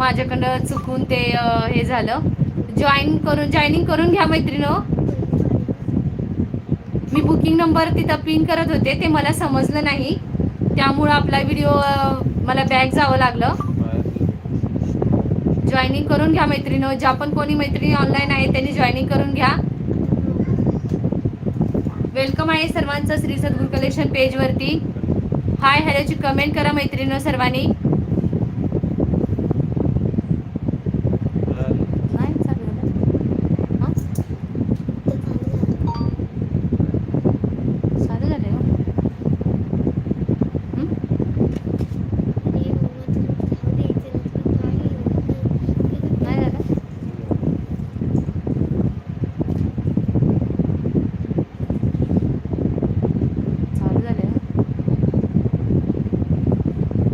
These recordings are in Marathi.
माझ्याकडं चुकून ते हे झालं. जॉईनिंग करून घ्या मैत्रिणीनो. मी बुकिंग नंबर तिथं पिन करत होते, ते मला समजलं नाही, त्यामुळं आपला व्हिडिओ मला बॅक जावं लागलं. जॉईनिंग करून घ्या मैत्रिणीनो. ज्या पण कोणी मैत्रिणी ऑनलाईन आहे त्यांनी जॉईनिंग करून घ्या. वेलकम आहे सर्वांचं श्री सद्गुरू कलेक्शन पेजवरती. हाय हॅलोची कमेंट करा मैत्रिणीनो सर्वांनी.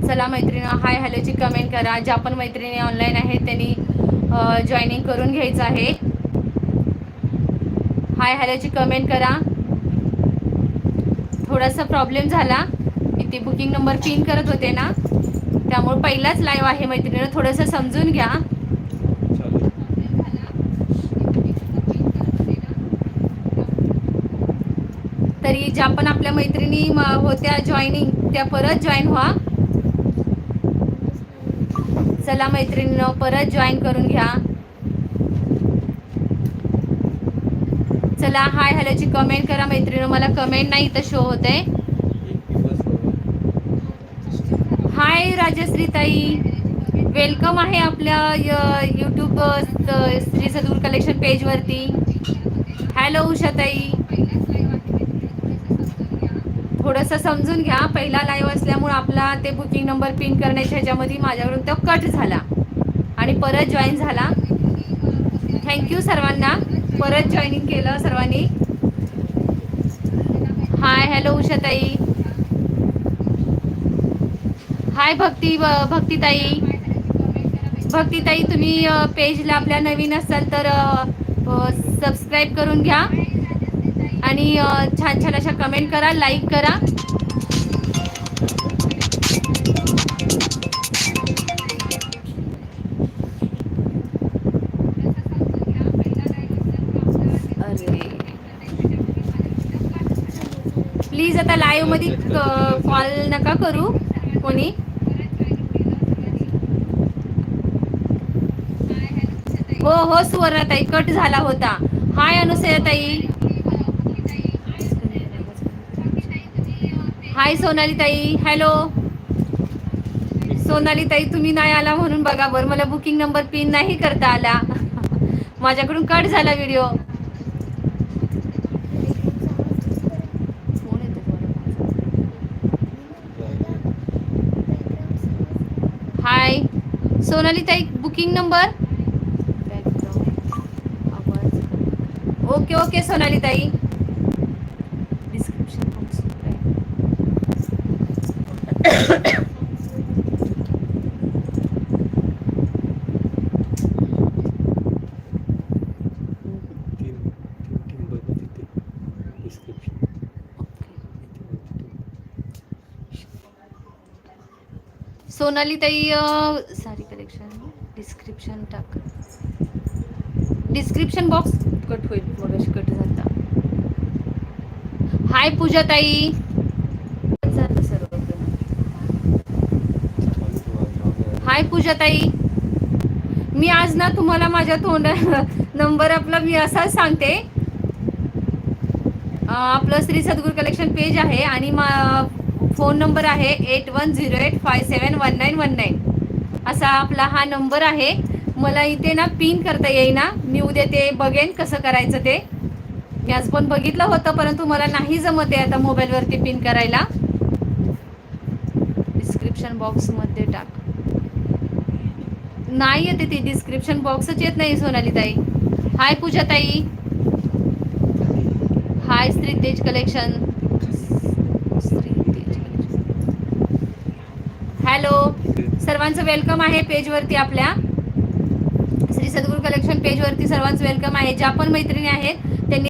चला मैत्रिणी, हाय हॅलोची कमेंट करा. ज्या पण मैत्रिणी ऑनलाईन आहेत त्यांनी जॉईनिंग करून घ्यायचं आहे. हाय हॅलोची कमेंट करा. थोडासा प्रॉब्लेम झाला, मी ते बुकिंग नंबर पिन करत होते ना, त्यामुळे पहिलाच लाईव्ह आहे मैत्रिणी, थोडंसं समजून घ्या. तरी ज्या पण आपल्या मैत्रिणी होत्या जॉईनिंग, त्या परत जॉईन व्हा. चला मैत्रिणींनो, परत जॉईन करून घ्या. चला हाय हॅलोची कमेंट करा मैत्रिणींनो. मला कमेंट नाही इथं शो होत आहे. हाय राजश्री ताई, वेलकम आहे आपल्या यूट्यूब श्री सद्गुरू कलेक्शन पेजवरती. हॅलो उषाताई, थोडंसं समजून घ्या. पहिला लाईव्ह असल्यामुळे आपला ते बुकिंग नंबर पिन करण्याच्या ह्याच्यामध्ये माझ्याकडून तो कट झाला आणि परत जॉईन झाला. थँक्यू सर्वांना, परत जॉईनिंग केलं सर्वांनी. Hi hello Ushatai. हाय भक्तीताई. भक्तीताई, तुम्ही पेजला आपल्या नवीन असाल तर सबस्क्राईब करून घ्या आणि छान छान अशा कमेंट करा, लाईक करा. प्लीज आता लाईव्ह मध्ये कॉल नका करू कोणी. हो हो सुवर्णाताई, कट झाला होता. हाय अनुसयाताई. हाय सोनाली ताई. हॅलो सोनाली ताई, तुम्ही नाही आला म्हणून बघा बरं, मला बुकिंग नंबर पिन नाही करता आला. माझ्याकडून कट झाला व्हिडिओ. हाय सोनाली ताई, booking number. Okay okay Sonali ताई. Description box. सोनाली ताई, साडी कलेक्शन डिस्क्रिप्शन टाक. डिस्क्रिप्शन बॉक्स कट होईल, मग कट झाला. हाय पूजा ताई. हाय पूजा ताई. मी आज ना तुम्हाला माझ्या नंबर आपला मी असाच सांगते. आपलं श्री सद्गुरू कलेक्शन पेज आहे आणि फोन नंबर आहे 8108571919. असा आपला हा नंबर आहे. मला इथे ना पिन करता येईना. मी उद्या ते बघेन कसं करायचं ते. मी आज पण बघितलं होतं, परंतु मला नाही जमत आहे आता मोबाईलवरती पिन करायला. डिस्क्रिप्शन बॉक्स मध्ये टाक. नाही येते ती डिस्क्रिप्शन बॉक्सच येत नाही सोनाली ताई. हाय पूजा ताई. हाय श्री तेज कलेक्शन. हॅलो, सर्वांचं वेलकम आहे पेजवरती. आपल्या श्री सद्गुरू कलेक्शन पेजवरती सर्वांचं वेलकम आहे. ज्या पण मैत्रिणी आहेत